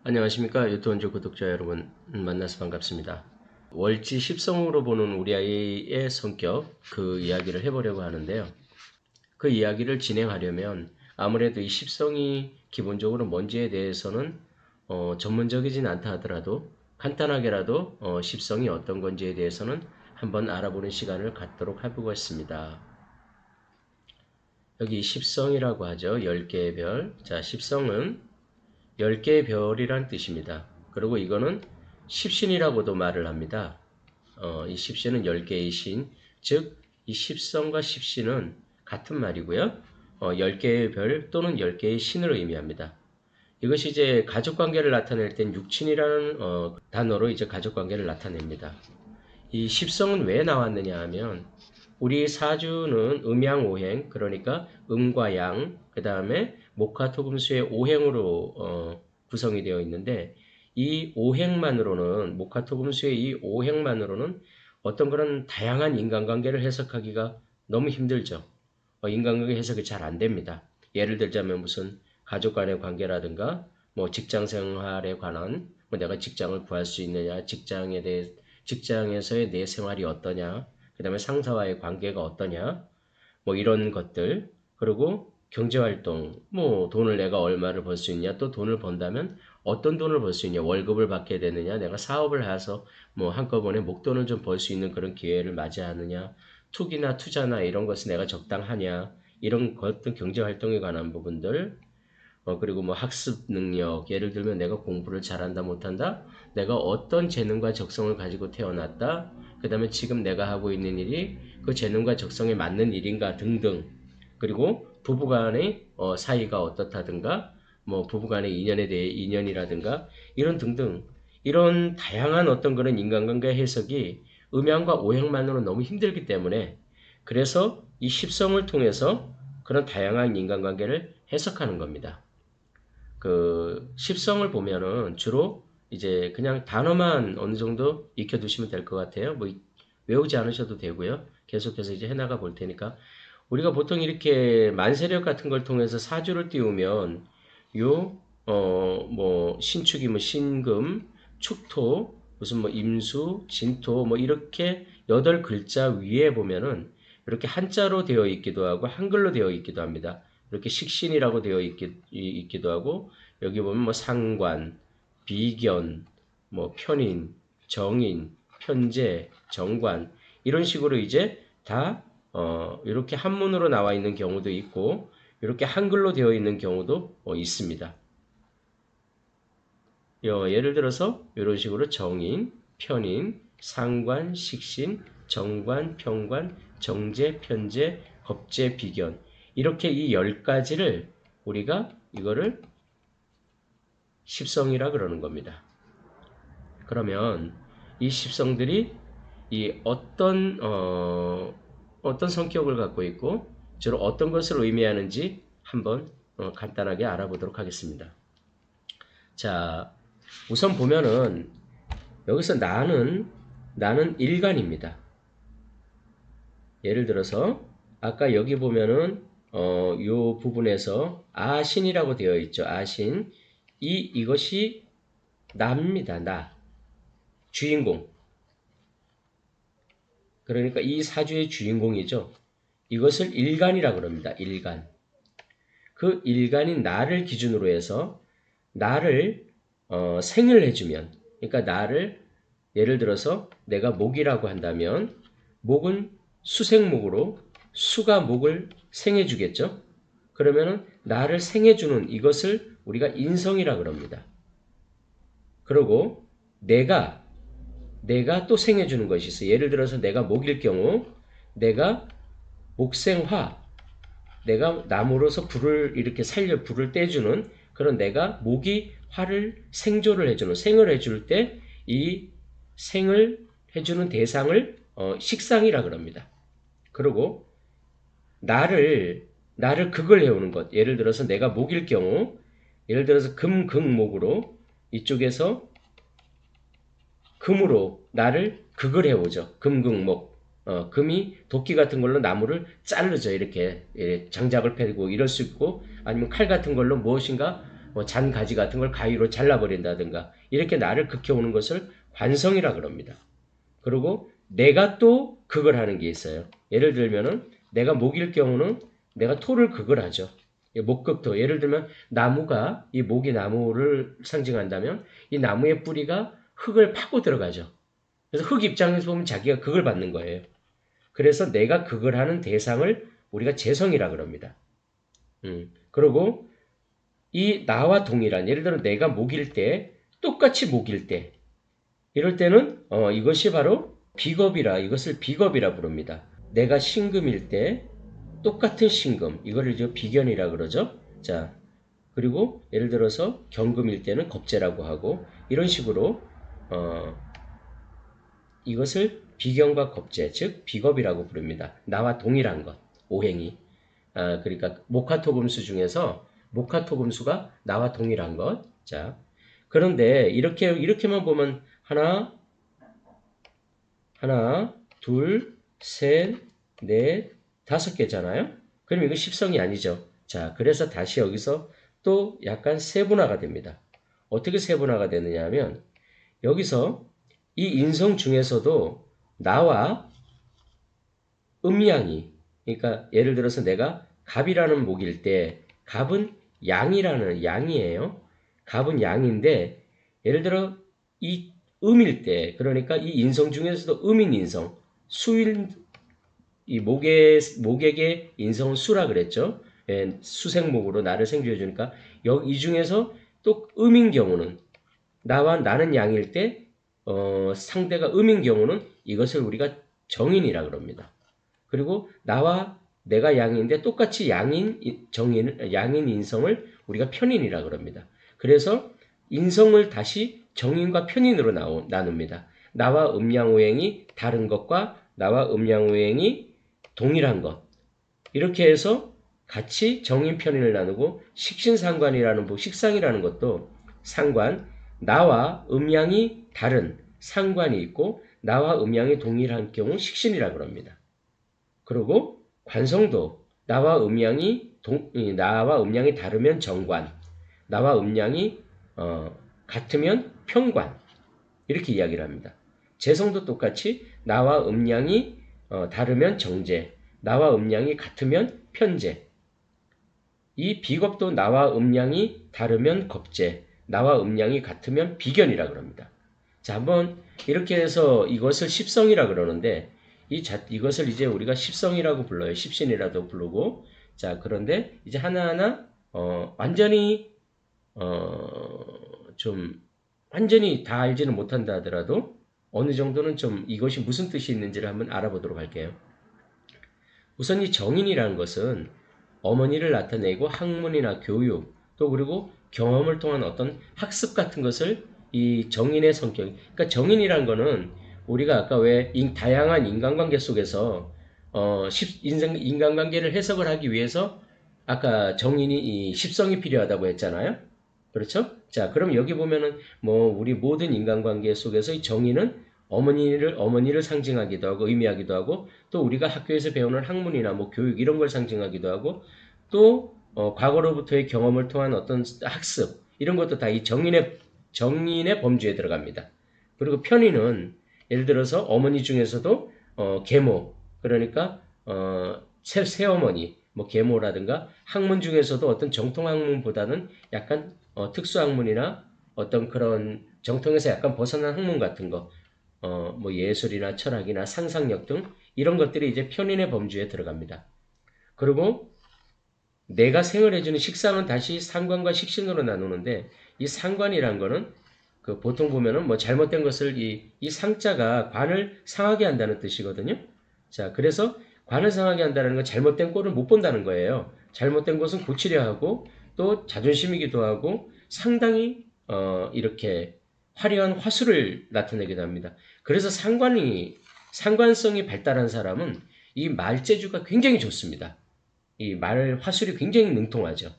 안녕하십니까 유튜브 구독자 여러분, 만나서 반갑습니다. 월지 10성으로 보는 우리 아이의 성격, 그 이야기를 해보려고 하는데요. 그 이야기를 진행하려면 아무래도 이 10성이 기본적으로 뭔지에 대해서는 전문적이진 않다 하더라도 간단하게라도 10성이 어떤 건지에 대해서는 한번 알아보는 시간을 갖도록 해보겠습니다. 여기 10성이라고 하죠. 10개의 별. 자, 10성은 10개의 별이란 뜻입니다. 그리고 이거는 십신이라고도 말을 합니다. 이 십신은 10개의 신, 즉 이 십성과 십신은 같은 말이고요. 10개의 별 또는 10개의 신을 의미합니다. 이것이 이제 가족관계를 나타낼 땐 육친이라는 단어로 이제 가족관계를 나타냅니다. 이 십성은 왜 나왔느냐 하면 우리 사주는 음양오행, 그러니까 음과 양, 그 다음에 목화토금수의 오행으로 구성이 되어 있는데, 이 오행만으로는, 목화토금수의 이 오행만으로는 어떤 그런 다양한 인간관계를 해석하기가 너무 힘들죠. 인간관계 해석이 잘 안 됩니다. 예를 들자면 무슨 가족 간의 관계라든가 뭐 직장 생활에 관한, 뭐 내가 직장을 구할 수 있느냐, 직장에 대해 직장에서의 내 생활이 어떠냐, 그 다음에 상사와의 관계가 어떠냐, 뭐 이런 것들, 그리고 경제활동, 뭐 돈을 내가 얼마를 벌 수 있냐, 또 돈을 번다면 어떤 돈을 벌 수 있냐, 월급을 받게 되느냐, 내가 사업을 해서 뭐 한꺼번에 목돈을 좀 벌 수 있는 그런 기회를 맞이하느냐, 투기나 투자나 이런 것은 내가 적당하냐, 이런 것들 경제활동에 관한 부분들, 그리고 뭐 학습 능력, 예를 들면 내가 공부를 잘한다 못한다, 내가 어떤 재능과 적성을 가지고 태어났다, 그 다음에 지금 내가 하고 있는 일이 그 재능과 적성에 맞는 일인가 등등, 그리고 부부간의 사이가 어떻다든가, 뭐 부부간의 인연에 대해 인연이라든가 이런 등등, 이런 다양한 어떤 그런 인간관계 해석이 음양과 오행만으로 너무 힘들기 때문에, 그래서 이 십성을 통해서 그런 다양한 인간관계를 해석하는 겁니다. 그 십성을 보면은 주로 이제 그냥 단어만 어느 정도 익혀두시면 될 것 같아요. 뭐 외우지 않으셔도 되고요. 계속해서 이제 해나가 볼 테니까. 우리가 보통 이렇게 만세력 같은 걸 통해서 사주를 띄우면 뭐 신축이면 신금, 축토, 무슨 뭐 임수, 진토 뭐 이렇게 8글자 위에 보면은 이렇게 한자로 되어 있기도 하고 한글로 되어 있기도 합니다. 이렇게 식신이라고 되어 있기도 하고, 여기 보면 뭐 상관, 비견, 뭐 편인, 정인, 편재, 정관 이런 식으로 이제 다 이렇게 한문으로 나와 있는 경우도 있고 이렇게 한글로 되어 있는 경우도 있습니다. 예를 들어서 이런 식으로 정인, 편인, 상관, 식신, 정관, 평관, 정제, 편제, 겁제, 비견 이렇게 이 10가지를 우리가 이거를 십성이라 그러는 겁니다. 그러면 이 십성들이 이 어떤 성격을 갖고 있고 주로 어떤 것을 의미하는지 한번 간단하게 알아보도록 하겠습니다. 자, 우선 보면은 여기서 나는 일간입니다. 예를 들어서 아까 여기 보면은 요 부분에서 아신이라고 되어 있죠. 아신. 이것이 나입니다. 나. 주인공. 그러니까 이 사주의 주인공이죠. 이것을 일간이라 그럽니다. 일간. 그 일간인 나를 기준으로 해서 나를 생을 해주면, 그러니까 나를 예를 들어서 내가 목이라고 한다면 목은 수생목으로 수가 목을 생해주겠죠. 그러면은 나를 생해주는 이것을 우리가 인성이라 그럽니다. 그리고 내가 또 생해주는 것이 있어. 예를 들어서 내가 목일 경우 내가 목생화, 내가 나무로서 불을 이렇게 불을 떼주는 그런 내가 목이 화를 생조를 해주는 생을 해줄 때 이 생을 해주는 대상을 식상이라 그럽니다. 그리고 나를 극을 해오는 것. 예를 들어서 내가 목일 경우 예를 들어서 금극목으로 이쪽에서 금으로 나를 극을 해오죠. 금극목. 금이 도끼 같은 걸로 나무를 자르죠. 이렇게 장작을 패고 이럴 수 있고, 아니면 칼 같은 걸로 무엇인가 뭐 잔가지 같은 걸 가위로 잘라버린다든가 이렇게 나를 극혀오는 것을 관성이라 그럽니다. 그리고 내가 또 극을 하는 게 있어요. 예를 들면은 내가 목일 경우는 내가 토를 극을 하죠. 목극토. 예를 들면 나무가 이 목이 나무를 상징한다면 이 나무의 뿌리가 흙을 파고 들어가죠. 그래서 흙 입장에서 보면 자기가 극을 받는 거예요. 그래서 내가 극을 하는 대상을 우리가 재성이라 그럽니다. 그리고 이 나와 동일한 예를 들어 내가 목일 때 똑같이 목일 때 이럴 때는 이것이 바로 비겁이라 이것을 비겁이라 부릅니다. 내가 신금일 때 똑같은 신금 이거를 이제 비견이라 그러죠. 자 그리고 예를 들어서 경금일 때는 겁재라고 하고 이런 식으로 이것을 비견과 겁재 즉 비겁이라고 부릅니다. 나와 동일한 것 오행이 그러니까 목화토금수 중에서 목화토금수가 나와 동일한 것. 자 그런데 이렇게만 보면 하나, 둘, 셋, 넷, 5개잖아요. 그럼 이거 십성이 아니죠. 자, 그래서 다시 여기서 또 약간 세분화가 됩니다. 어떻게 세분화가 되느냐 하면 여기서 이 인성 중에서도 나와 음양이 그러니까 예를 들어서 내가 갑이라는 목일 때 갑은 양이에요. 갑은 양인데 예를 들어 이 음일 때 그러니까 이 인성 중에서도 음인 인성 수일 이 목에게 인성은 수라 그랬죠. 예, 수생목으로 나를 생주해 주니까 이 중에서 또 음인 경우는 나는 양일 때 상대가 음인 경우는 이것을 우리가 정인이라 그럽니다. 그리고 내가 양인데 똑같이 양인 인성을 우리가 편인이라 그럽니다. 그래서 인성을 다시 정인과 편인으로 나눕니다. 나와 음양오행이 다른 것과 나와 음양오행이 동일한 것. 이렇게 해서 같이 정인 편인을 나누고 식신상관이라는 식상이라는 것도 상관, 나와 음양이 다른 상관이 있고 나와 음양이 동일한 경우 식신이라 그럽니다. 그리고 관성도 나와 음양이 다르면 정관, 나와 음양이 같으면 평관 이렇게 이야기를 합니다. 재성도 똑같이 나와 음양이 다르면 정재, 나와 음양이 같으면 편재. 이 비겁도 나와 음양이 다르면 겁재, 나와 음양이 같으면 비견이라 그럽니다. 자, 한번 이렇게 해서 이것을 십성이라 그러는데 이것을 이제 우리가 십성이라고 불러요. 십신이라도 부르고. 자, 그런데 이제 하나하나 완전히 좀 완전히 다 알지는 못한다 하더라도 어느 정도는 좀 이것이 무슨 뜻이 있는지를 한번 알아보도록 할게요. 우선 이 정인이라는 것은 어머니를 나타내고 학문이나 교육 또 그리고 경험을 통한 어떤 학습 같은 것을 이 정인의 성격 그러니까 정인이라는 거는 우리가 아까 왜 다양한 인간관계 속에서 인간관계를 해석을 하기 위해서 아까 정인이 이 십성이 필요하다고 했잖아요. 그렇죠? 자, 그럼 여기 보면은 뭐 우리 모든 인간관계 속에서 이 정의는 어머니를 상징하기도 하고 의미하기도 하고 또 우리가 학교에서 배우는 학문이나 뭐 교육 이런 걸 상징하기도 하고 또 과거로부터의 경험을 통한 어떤 학습 이런 것도 다 이 정인의 범주에 들어갑니다. 그리고 편의는 예를 들어서 어머니 중에서도 계모 그러니까 새어머니 뭐 계모라든가 학문 중에서도 어떤 정통 학문보다는 약간 특수학문이나 어떤 그런 정통에서 약간 벗어난 학문 같은 거, 뭐 예술이나 철학이나 상상력 등 이런 것들이 이제 편인의 범주에 들어갑니다. 그리고 내가 생활해주는 식상은 다시 상관과 식신으로 나누는데 이 상관이란 거는 그 보통 보면은 뭐 잘못된 것을 이 상자가 관을 상하게 한다는 뜻이거든요. 자, 그래서 관을 상하게 한다는 건 잘못된 꼴을 못 본다는 거예요. 잘못된 것은 고치려 하고 또 자존심이기도 하고 상당히 이렇게 화려한 화술을 나타내기도 합니다. 그래서 상관성이 발달한 사람은 이 말재주가 굉장히 좋습니다. 이 말 화술이 굉장히 능통하죠.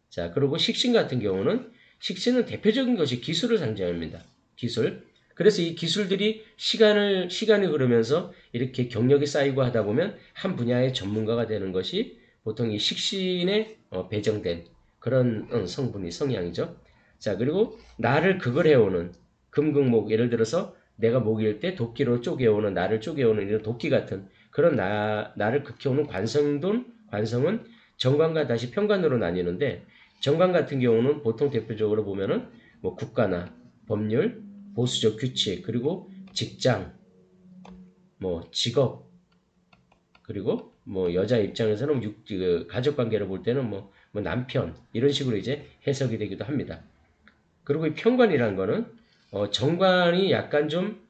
자, 그리고 식신 같은 경우는 식신은 대표적인 것이 기술을 상징합니다. 기술. 그래서 이 기술들이 시간이 흐르면서 이렇게 경력이 쌓이고 하다 보면 한 분야의 전문가가 되는 것이 보통 이 식신에 배정된 그런 성분이 성향이죠. 자, 그리고 나를 극을 해오는 금극목, 예를 들어서 내가 목일 때 도끼로 쪼개오는, 나를 쪼개오는 이런 도끼 같은 그런 나를 극해오는 관성은 정관과 다시 편관으로 나뉘는데, 정관 같은 경우는 보통 대표적으로 보면은 뭐 국가나 법률, 보수적 규칙, 그리고 직장, 뭐 직업, 그리고 뭐 여자 입장에서는 가족 관계를 볼 때는 뭐 남편 이런 식으로 이제 해석이 되기도 합니다. 그리고 이 편관이라는 거는 정관이 약간 좀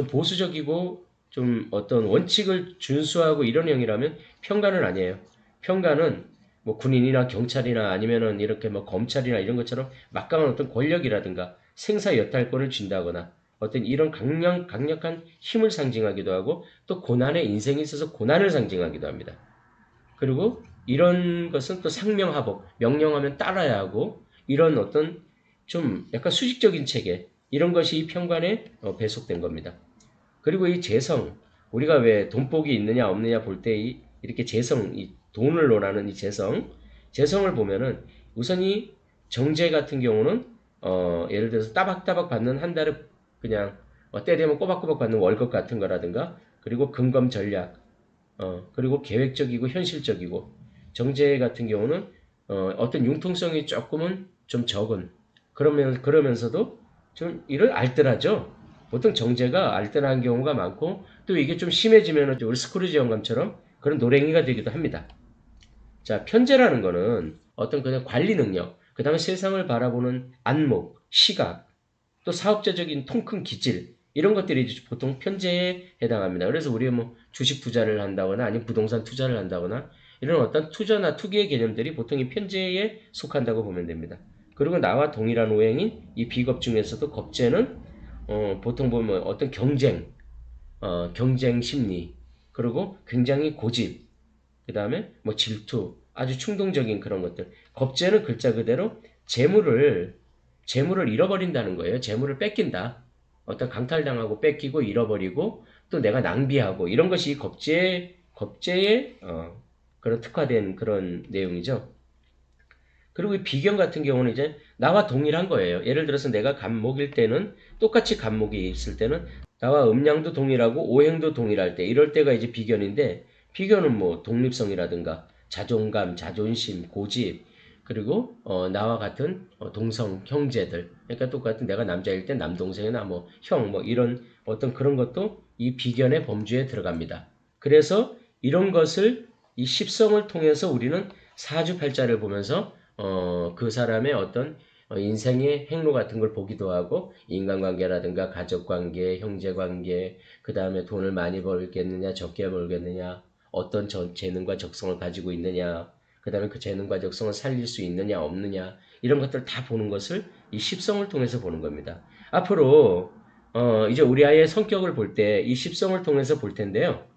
보수적이고 좀 어떤 원칙을 준수하고 이런 형이라면 편관은 아니에요. 편관은 뭐 군인이나 경찰이나 아니면은 이렇게 뭐 검찰이나 이런 것처럼 막강한 어떤 권력이라든가 생사 여탈권을 준다거나 어떤 이런 강력한 힘을 상징하기도 하고 또 고난의 인생에 있어서 고난을 상징하기도 합니다. 그리고 이런 것은 또 상명하복, 명령하면 따라야 하고 이런 어떤 좀 약간 수직적인 체계 이런 것이 이 편관에 배속된 겁니다. 그리고 이 재성, 우리가 왜 돈복이 있느냐 없느냐 볼 때 이렇게 재성, 이 돈을 논하는 이 재성을 보면은 우선 이 정제 같은 경우는 예를 들어서 따박따박 받는 한 달에 그냥 때 되면 꼬박꼬박 받는 월급 같은 거라든가 그리고 근검 전략, 그리고 계획적이고 현실적이고 정제 같은 경우는 어떤 융통성이 조금은 좀 적은 그러면서도 좀 이를 알뜰하죠. 보통 정제가 알뜰한 경우가 많고 또 이게 좀 심해지면 우리 스크루지 영감처럼 그런 노랭이가 되기도 합니다. 자, 편재라는 거는 어떤 그냥 관리 능력, 그 다음에 세상을 바라보는 안목, 시각, 또 사업자적인 통 큰 기질 이런 것들이 보통 편제에 해당합니다. 그래서 우리 뭐 주식 투자를 한다거나 아니면 부동산 투자를 한다거나 이런 어떤 투자나 투기의 개념들이 보통 이 편제에 속한다고 보면 됩니다. 그리고 나와 동일한 오행인 이 비겁 중에서도 겁재는 보통 보면 어떤 경쟁 심리, 그리고 굉장히 고집, 그 다음에 뭐 질투, 아주 충동적인 그런 것들. 겁재는 글자 그대로 재물을 잃어버린다는 거예요. 재물을 뺏긴다. 어떤 강탈당하고 뺏기고 잃어버리고 또 내가 낭비하고 이런 것이 겁재의 그런 특화된 그런 내용이죠. 그리고 이 비견 같은 경우는 이제 나와 동일한 거예요. 예를 들어서 내가 간목일 때는 똑같이 간목이 있을 때는 나와 음양도 동일하고 오행도 동일할 때 이럴 때가 이제 비견인데 비견은 뭐 독립성이라든가 자존감, 자존심, 고집 그리고 나와 같은 동성 형제들 그러니까 똑같은 내가 남자일 때 남동생이나 뭐 형 뭐 이런 어떤 그런 것도 이 비견의 범주에 들어갑니다. 그래서 이런 것을 이 십성을 통해서 우리는 사주팔자를 보면서 그 사람의 어떤 인생의 행로 같은 걸 보기도 하고 인간관계라든가 가족관계, 형제관계, 그 다음에 돈을 많이 벌겠느냐 적게 벌겠느냐 어떤 재능과 적성을 가지고 있느냐 그 다음에 그 재능과 적성을 살릴 수 있느냐 없느냐 이런 것들을 다 보는 것을 이 십성을 통해서 보는 겁니다. 앞으로 이제 우리 아이의 성격을 볼 때 이 십성을 통해서 볼 텐데요.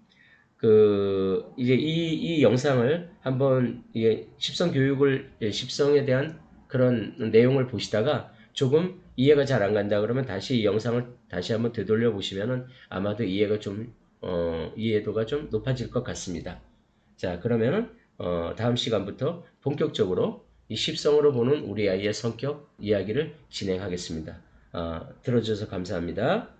이제 이 영상을 한번, 십성 교육을, 십성에 대한 그런 내용을 보시다가 조금 이해가 잘 안 간다 그러면 다시 이 영상을 다시 한번 되돌려 보시면은 아마도 이해도가 좀 높아질 것 같습니다. 자, 그러면은, 다음 시간부터 본격적으로 이 십성으로 보는 우리 아이의 성격 이야기를 진행하겠습니다. 들어주셔서 감사합니다.